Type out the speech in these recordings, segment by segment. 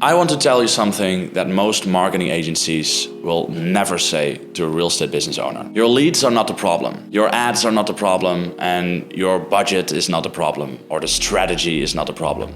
I want to tell you something that most marketing agencies will never say to a real estate business owner. Your leads are not the problem. Your ads are not the problem, and your budget is not the problem, or the strategy is not the problem.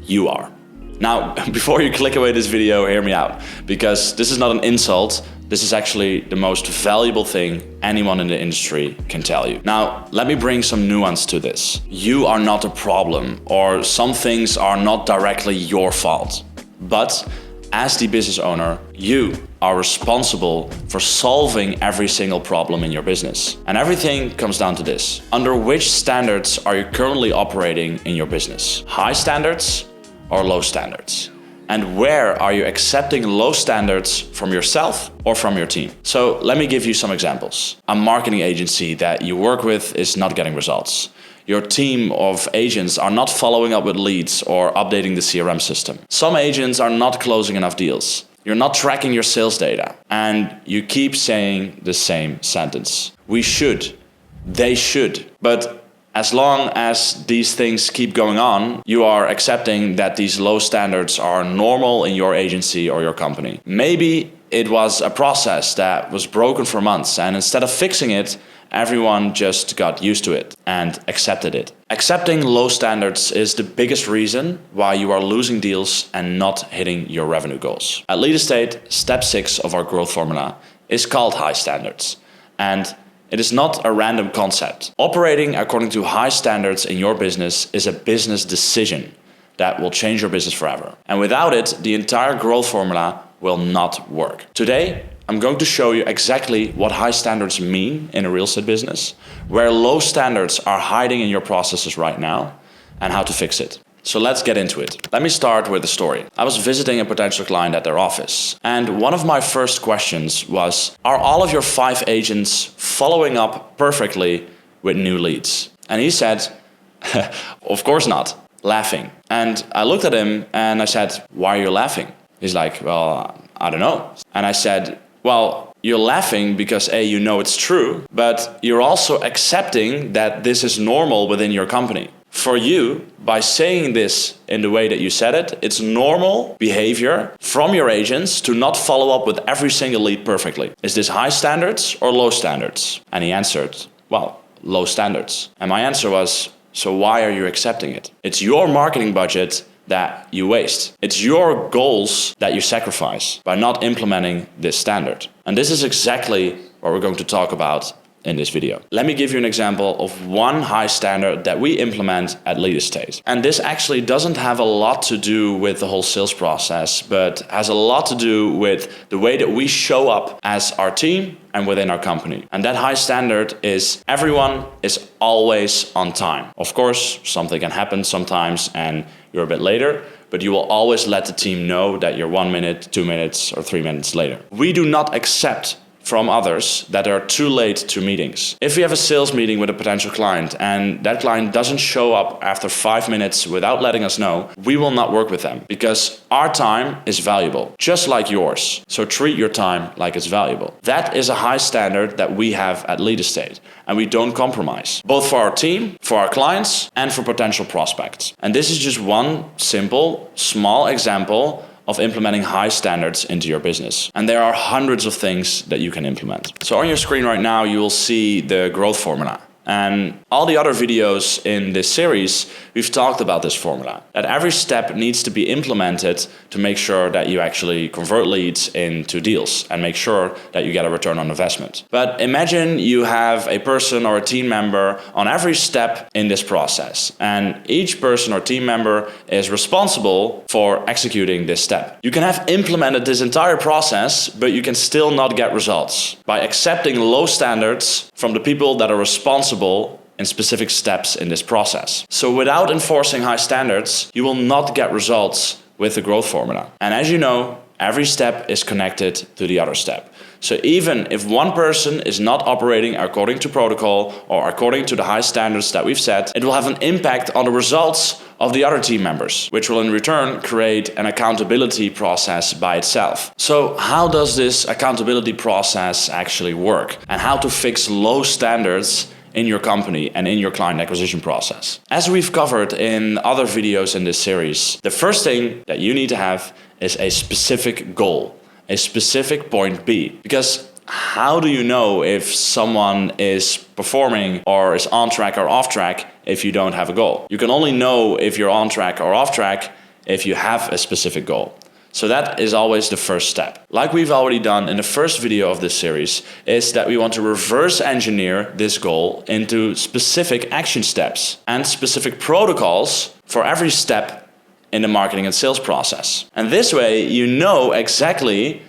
You are. Now, before you click away this video, hear me out, because this is not an insult. This is actually the most valuable thing anyone in the industry can tell you. Now, let me bring some nuance to this. You are not a problem, or some things are not directly your fault. But as the business owner, you are responsible for solving every single problem in your business. And everything comes down to this. Under which standards are you currently operating in your business? High standards or low standards? And where are you accepting low standards from yourself or from your team? So let me give you some examples. A marketing agency that you work with is not getting results. Your team of agents are not following up with leads or updating the CRM system. Some agents are not closing enough deals. You're not tracking your sales data. And you keep saying the same sentence. We should. They should. But as long as these things keep going on, you are accepting that these low standards are normal in your agency or your company. Maybe it was a process that was broken for months, and instead of fixing it, everyone just got used to it and accepted it. Accepting low standards is the biggest reason why you are losing deals and not hitting your revenue goals. At Lead Estate, step 6 of our growth formula is called high standards. And it is not a random concept. Operating according to high standards in your business is a business decision that will change your business forever. And without it, the entire growth formula will not work. Today, I'm going to show you exactly what high standards mean in a real estate business, where low standards are hiding in your processes right now, and how to fix it. So let's get into it. Let me start with a story. I was visiting a potential client at their office, and one of my first questions was, are all of your 5 agents following up perfectly with new leads? And he said, of course not, laughing. And I looked at him and I said, why are you laughing? He's like, well, I don't know. And I said, well, you're laughing because A, you know it's true, but you're also accepting that this is normal within your company. For you, by saying this in the way that you said it, it's normal behavior from your agents to not follow up with every single lead perfectly. Is this high standards or low standards? And he answered, well, low standards. And my answer was, so why are you accepting it? It's your marketing budget that you waste. It's your goals that you sacrifice by not implementing this standard. And this is exactly what we're going to talk about in this video. Let me give you an example of one high standard that we implement at Lead Estate. And this actually doesn't have a lot to do with the whole sales process, but has a lot to do with the way that we show up as our team and within our company. And that high standard is everyone is always on time. Of course, something can happen sometimes and you're a bit later, but you will always let the team know that you're 1 minute, 2 minutes, or 3 minutes later. We do not accept from others that are too late to meetings. If we have a sales meeting with a potential client and that client doesn't show up after 5 minutes without letting us know, we will not work with them because our time is valuable, just like yours. So treat your time like it's valuable. That is a high standard that we have at Lead Estate, and we don't compromise, both for our team, for our clients, and for potential prospects. And this is just one simple, small example of implementing high standards into your business. And there are hundreds of things that you can implement. So on your screen right now, you will see the growth formula. And all the other videos in this series, we've talked about this formula. That every step needs to be implemented to make sure that you actually convert leads into deals and make sure that you get a return on investment. But imagine you have a person or a team member on every step in this process. And each person or team member is responsible for executing this step. You can have implemented this entire process, but you can still not get results by accepting low standards from the people that are responsible in specific steps in this process. So without enforcing high standards, you will not get results with the growth formula. And as you know, every step is connected to the other step. So even if one person is not operating according to protocol or according to the high standards that we've set, it will have an impact on the results of the other team members, which will in return create an accountability process by itself. So how does this accountability process actually work? And how to fix low standards in your company and in your client acquisition process. As we've covered in other videos in this series, the first thing that you need to have is a specific goal, a specific point B. Because how do you know if someone is performing or is on track or off track if you don't have a goal? You can only know if you're on track or off track if you have a specific goal. So that is always the first step. Like we've already done in the first video of this series, is that we want to reverse engineer this goal into specific action steps and specific protocols for every step in the marketing and sales process. And this way you know exactly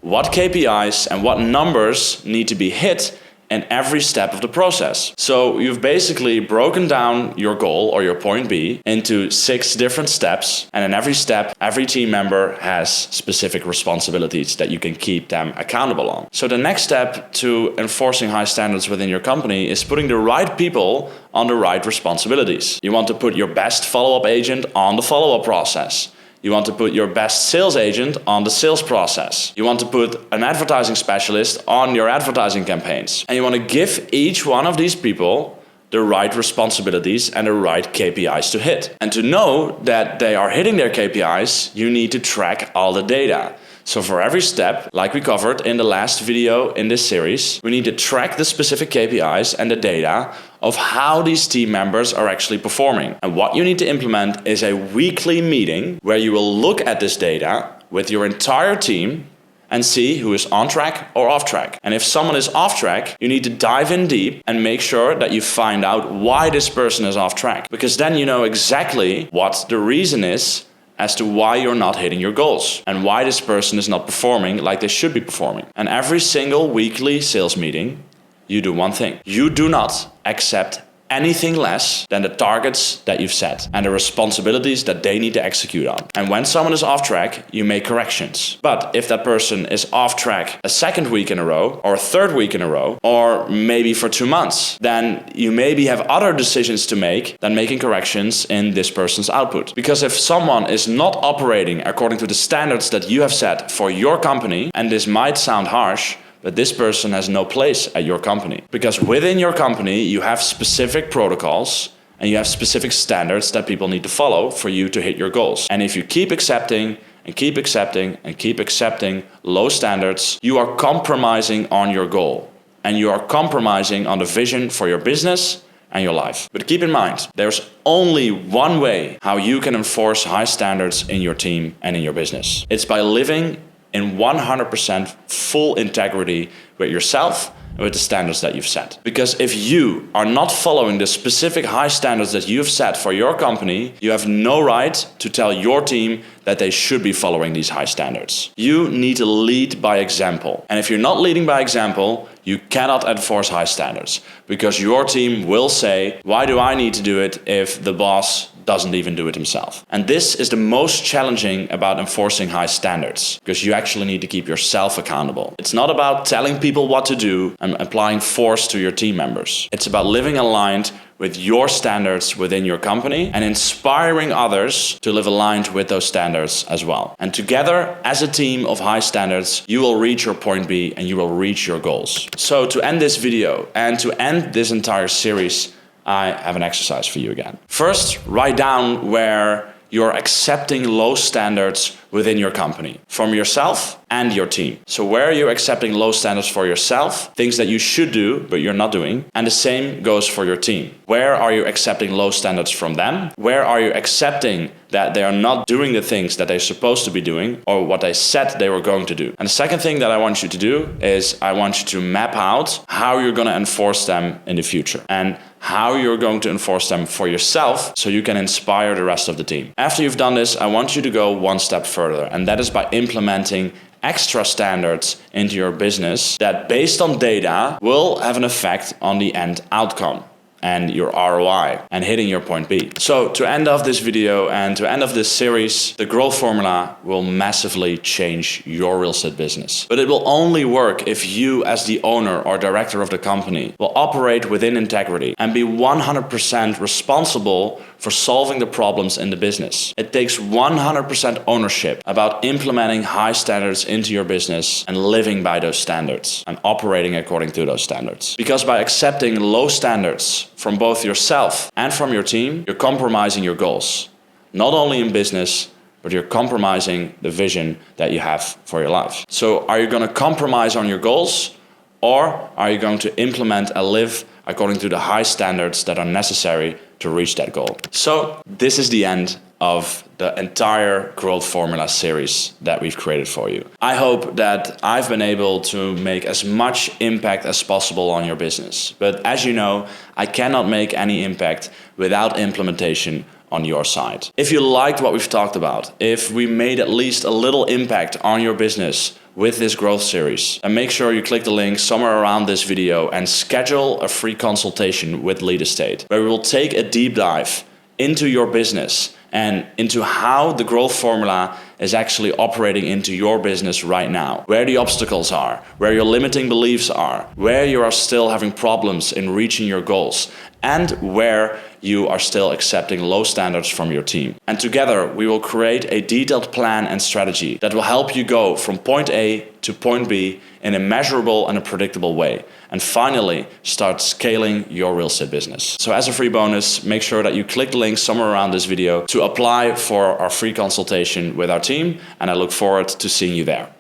what KPIs and what numbers need to be hit in every step of the process. So you've basically broken down your goal or your point B into 6 different steps, and in every step, every team member has specific responsibilities that you can keep them accountable on. So the next step to enforcing high standards within your company is putting the right people on the right responsibilities. You want to put your best follow-up agent on the follow-up process. You want to put your best sales agent on the sales process. You want to put an advertising specialist on your advertising campaigns. And you want to give each one of these people the right responsibilities and the right KPIs to hit. And to know that they are hitting their KPIs, you need to track all the data. So for every step, like we covered in the last video in this series, we need to track the specific KPIs and the data of how these team members are actually performing. And what you need to implement is a weekly meeting where you will look at this data with your entire team and see who is on track or off track. And if someone is off track, you need to dive in deep and make sure that you find out why this person is off track. Because then you know exactly what the reason is as to why you're not hitting your goals and why this person is not performing like they should be performing. And every single weekly sales meeting, you do one thing. You do not accept anything less than the targets that you've set and the responsibilities that they need to execute on. And when someone is off track, you make corrections. But if that person is off track a second week in a row or a third week in a row, or maybe for 2 months, then you maybe have other decisions to make than making corrections in this person's output. Because if someone is not operating according to the standards that you have set for your company, and this might sound harsh, but this person has no place at your company. Because within your company, you have specific protocols and you have specific standards that people need to follow for you to hit your goals. And if you keep accepting and keep accepting and keep accepting low standards, you are compromising on your goal. And you are compromising on the vision for your business and your life. But keep in mind, there's only one way how you can enforce high standards in your team and in your business. It's by living in 100% full integrity with yourself and with the standards that you've set. Because if you are not following the specific high standards that you've set for your company, you have no right to tell your team that they should be following these high standards. You need to lead by example. And if you're not leading by example, you cannot enforce high standards. Because your team will say, why do I need to do it if the boss doesn't even do it himself? And this is the most challenging about enforcing high standards, because you actually need to keep yourself accountable. It's not about telling people what to do and applying force to your team members. It's about living aligned with your standards within your company and inspiring others to live aligned with those standards as well. And together, as a team of high standards, you will reach your point B and you will reach your goals. So to end this video and to end this entire series, I have an exercise for you again. First, write down where you're accepting low standards within your company from yourself and your team. So where are you accepting low standards for yourself, things that you should do but you're not doing, and the same goes for your team. Where are you accepting low standards from them? Where are you accepting that they are not doing the things that they're supposed to be doing or what they said they were going to do? And the second thing that I want you to do is I want you to map out how you're going to enforce them in the future and how you're going to enforce them for yourself so you can inspire the rest of the team. After you've done this, I want you to go one step further, and that is by implementing extra standards into your business that, based on data, will have an effect on the end outcome and your ROI and hitting your point B. So to end off this video and to end off this series, the growth formula will massively change your real estate business. But it will only work if you, as the owner or director of the company, will operate within integrity and be 100% responsible for solving the problems in the business. It takes 100% ownership about implementing high standards into your business and living by those standards and operating according to those standards. Because by accepting low standards from both yourself and from your team, you're compromising your goals, not only in business, but you're compromising the vision that you have for your life. So are you going to compromise on your goals, or are you going to implement and live according to the high standards that are necessary to reach that goal? So this is the end of the entire Growth Formula series that we've created for you. I hope that I've been able to make as much impact as possible on your business. But as you know, I cannot make any impact without implementation on your side. If you liked what we've talked about, if we made at least a little impact on your business with this growth series, and make sure you click the link somewhere around this video and schedule a free consultation with Lead Estate, where we will take a deep dive into your business and into how the growth formula is actually operating into your business right now, where the obstacles are, where your limiting beliefs are, where you are still having problems in reaching your goals, and where you are still accepting low standards from your team. And together we will create a detailed plan and strategy that will help you go from point A to point B in a measurable and a predictable way. And finally, start scaling your real estate business. So as a free bonus, make sure that you click the link somewhere around this video to apply for our free consultation with our team. And I look forward to seeing you there.